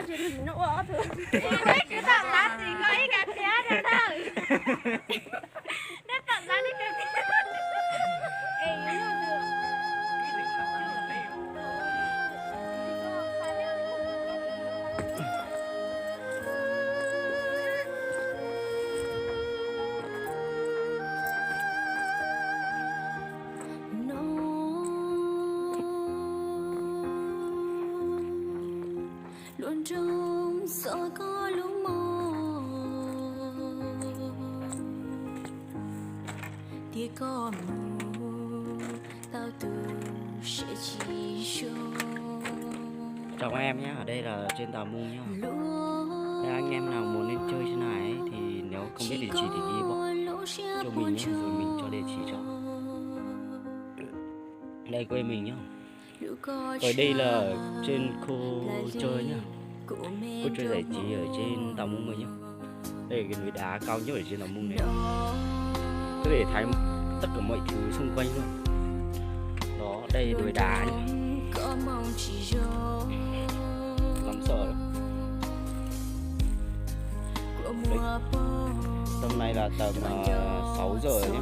truyền hình nó ủa thường. Cái tặng lá gì có ý cả té được thôi. Nó tặng lá đi cả té. Ê, nó được. Luôn trong gió có lúc mơ tia có mù tao từ sẽ chỉ chào các em nhé, ở đây là trên Tà Mung nhá. Nếu anh em nào muốn lên chơi trên này ấy, thì nếu không biết địa chỉ thì ghi bỏ cho mình nhé, rồi mình cho địa chỉ cho. Đây quê mình nhá. Ở đây là trên khu chơi nhá, khu chơi giải trí ở trên Tà Mung rồi nhá. Đây là cái núi đá cao nhất ở trên Tà Mung này, có thể thấy tất cả mọi thứ xung quanh luôn. Đó, đây là núi đá nhá, lắm sợ lắm. Đấy. Tầm này là tầm 6 giờ rồi nhá,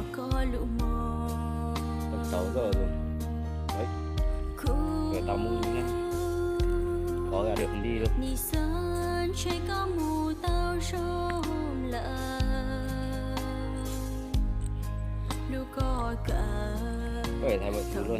tầm 6 giờ rồi. Đấy, ở Tà Mung nhá, có cả đường đi luôn. Có thể thấy mọi thứ luôn.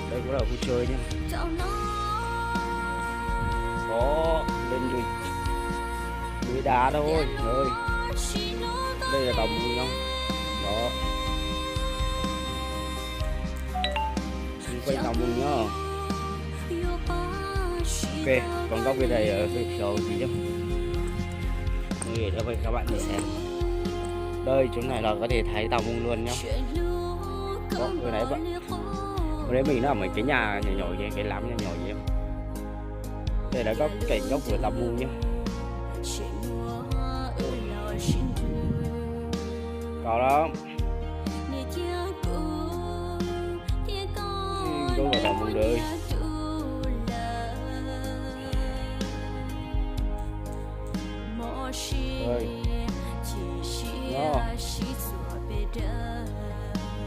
Đây cũng là khu chơi nhá. Đó, lên núi đá thôi ơi. Đây là Tà Mung nhá. Đó, xung quanh Tà Mung nhá. Ok, còn góc bên này ở phía sau gì nhá, để cho các bạn đi xem. Đây, chỗ này là có thể thấy Tà Mung luôn nhá. Đó, bên này vậy. Ở đây mình nó ở mấy cái nhà nhỏ nhỏ vậy, cái lám nhỏ nhỏ vậy. Đây là góc cảnh góc của Tà Mung nhá. Có đó. Đâu là Tà Mung đây. Đây. Đó.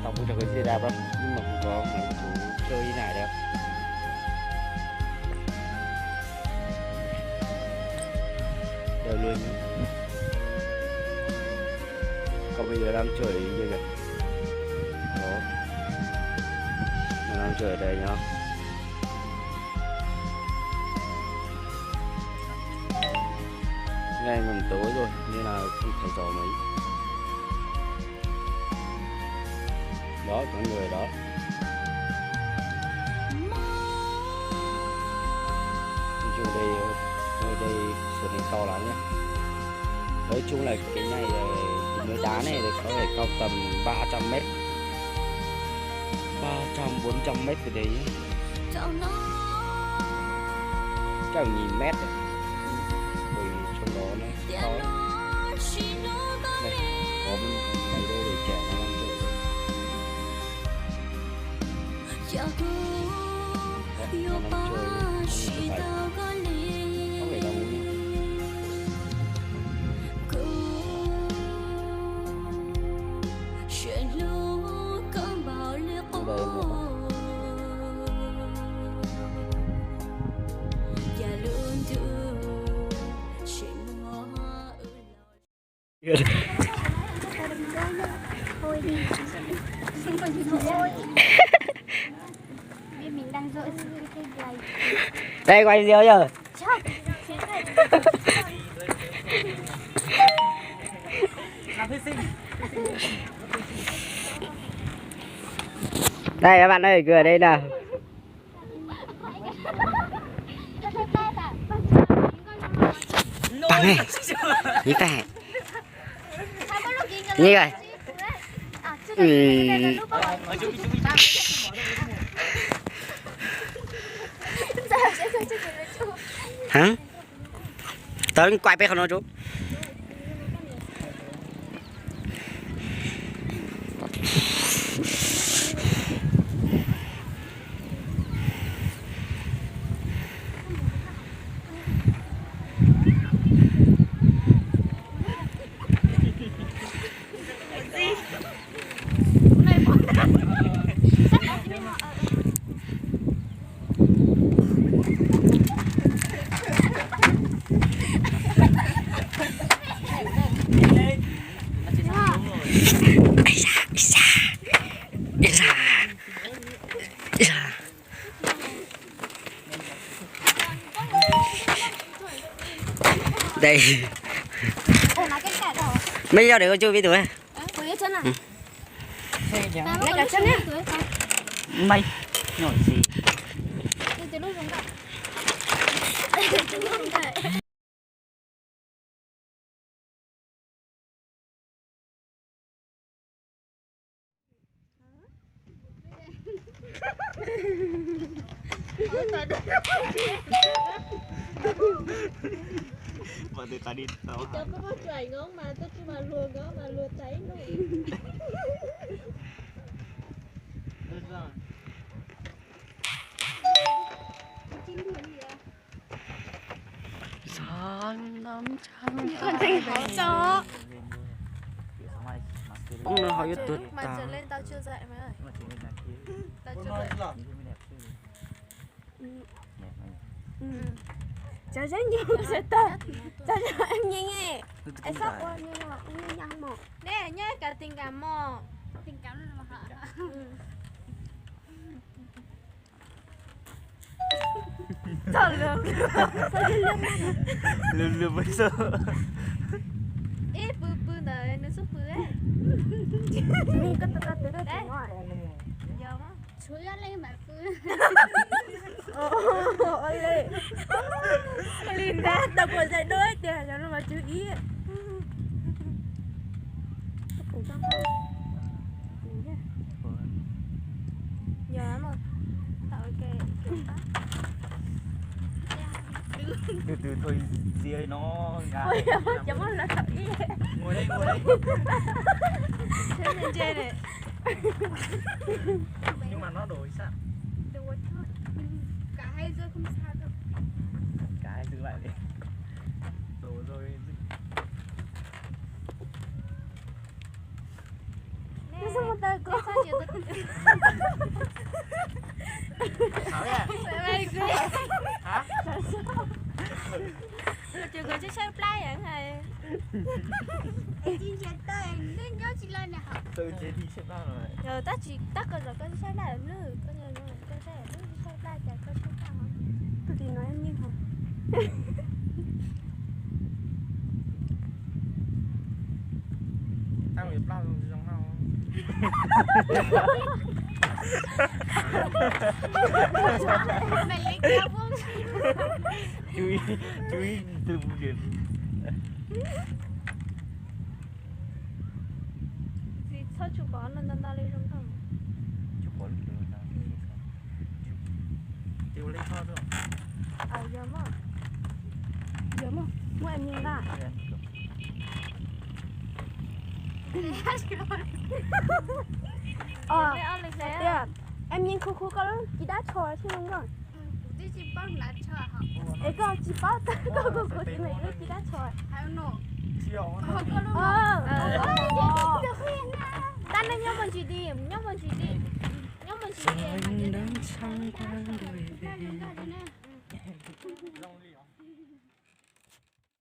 Tà Mung chẳng có xe đạp đâu, nhưng mà cũng có mấy chú chơi như này đâu. Đây luôn nhá. Còn bây giờ đang chơi như kìa. Đó, mình đang chơi ở đây nhá. Ngay gần tối rồi nên là không thấy gió mấy. Đó, có người đó. Nói chung đây sườn này to lắm nhé. Nói chung là cái này cái núi đá này có thể cao tầm 300 m, 300-400 m từ đấy nhé. Chắc 1000 m rồi. Bởi trong đó nó to lắm. Đây, có mấy đôi để trẻ nó đang chơi. Nó đang chơi, không phải đâu nhé. Mình đang dỗi cái này. Đây quay video chưa? Đây các bạn ơi, cười đây nào. Tăng này, như này. Như này. Ừ. Hả? Tới quay bé không nói chú. Đây. Mấy giờ để con chưa biết tuổi. Lấy cả chân nhá. Mày nhỏ gì. Vợ từ ta đi tao. Cho có trời ngon mà tôi mà lùa cháy luôn. Sáng nắm trăng. Con tình hảo cho. Ông nó hỏi Trời tuyệt lúc mà ta. trở lên tao chưa dậy mày ơi. Tao chưa dậy. Cháu rất nhiều sẽ tao. Cháu cho em nhanh nghe. Em sắp qua nhưng mà cũng như nhau một. Nè nhá cả tình cảm mò. Tình cảm nó mà hả? Trời lương. Lương bây giờ. Ê bư này nó giúp bư ấy. Mình có tự đấy. Giờ má. Chú ra lên mà cứ. Ôi lì. Lì ra tao còn dậy đôi tiền cho nó mà chú ý. Giờ mà. Tạo cái. Từ từ thôi gì ơi nó ngã. Chẳng có là thật ý. Ngồi đây ngồi đây. Trên lên trên này. Nhưng mà nó đổi sao? Đừng có thôi. Cả hai rơi không sao đâu. Cả hai dừng lại đi. Đổ rồi. Nè. Sao một tay cô? Sao chưa tôi? Sao vậy? Mày ghê. Hả? Chưa có chiếc xe play hả thầy? Em chỉ tới nên nhớ chị lên nè hả? Tôi chế đi xem nào rồi. Giờ ta chỉ tắt rồi con xe lại nữa. Con giờ rồi con xe lại nữa xe play chả con xe sao hả? Tôi thì nói em như hả? Tao bị bao rồi giống nào? Mày lấy kéo không? Chú ý từ vụ điện. Thì sao chú có lần ta lên không không? Chú có lúc được nào? Chú lấy kho thôi. Giờ mà. Giờ mà, mua em nhìn lại. Để ăn lên xe. Dạ, em nhìn khu có chị đã chờ chứ đúng rồi. Đi chị bắt lại chờ hả? Ấy con chị bắt có chị này nó chị đã chờ. I don't know. Đan lên nhóm bọn chị đi, nhóm bọn chị đi. Nhóm bọn chị đi. Đang sang qua đời về.